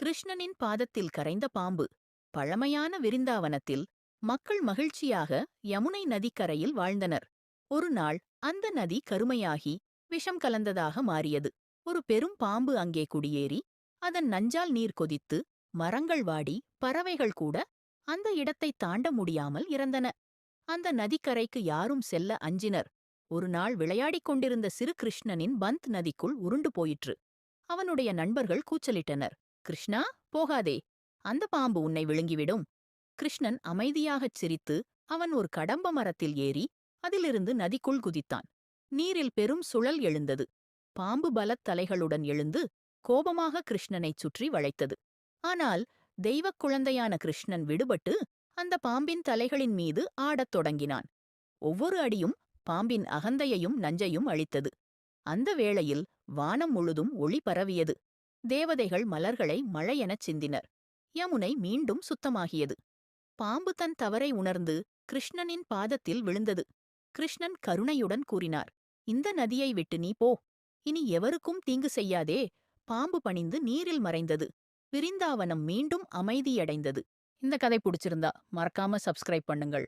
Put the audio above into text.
கிருஷ்ணனின் பாதத்தில் கரைந்த பாம்பு. பழமையான விருந்தாவனத்தில் மக்கள் மகிழ்ச்சியாக யமுனை நதிக்கரையில் வாழ்ந்தனர். ஒரு நாள் அந்த நதி கருமையாகி விஷம் கலந்ததாக மாறியது. ஒரு பெரும் பாம்பு அங்கே குடியேறி அதன் நஞ்சால் நீர் கொதித்து மரங்கள் வாடி பறவைகள் கூட அந்த இடத்தை தாண்ட முடியாமல் இறந்தன. அந்த நதிக்கரைக்கு யாரும் செல்ல அஞ்சினர். ஒரு நாள் விளையாடிக் கொண்டிருந்த சிறு கிருஷ்ணனின் பந்த் நதிக்குள் உருண்டு போயிற்று. அவனுடைய நண்பர்கள் கூச்சலிட்டனர். கிருஷ்ணா, போகாதே, அந்த பாம்பு உன்னை விழுங்கிவிடும். கிருஷ்ணன் அமைதியாகச் சிரித்து அவன் ஒரு கடம்ப மரத்தில் ஏறி அதிலிருந்து நதிக்குள் குதித்தான். நீரில் பெரும் சுழல் எழுந்தது. பாம்பு பலத் தலைகளுடன் எழுந்து கோபமாக கிருஷ்ணனைச் சுற்றி வளைத்தது. ஆனால் தெய்வக் குழந்தையான கிருஷ்ணன் விடுபட்டு அந்த பாம்பின் தலைகளின் மீது ஆடத் தொடங்கினான். ஒவ்வொரு அடியும் பாம்பின் அகந்தையையும் நஞ்சையும் அழித்தது. அந்த வேளையில் வானம் முழுதும் ஒளி பரவியது. தேவதைகள் மலர்களை மழையெனச் சிந்தினர். யமுனை மீண்டும் சுத்தமாகியது. பாம்பு தன் தவறை உணர்ந்து கிருஷ்ணனின் பாதத்தில் விழுந்தது. கிருஷ்ணன் கருணையுடன் கூறினார், இந்த நதியை விட்டு நீ போ. இனி எவருக்கும் தீங்கு செய்யாதே. பாம்பு பணிந்து நீரில் மறைந்தது. விருந்தாவனம் மீண்டும் அமைதியடைந்தது. இந்த கதை பிடிச்சிருந்தா மறக்காம சப்ஸ்கிரைப் பண்ணுங்கள்.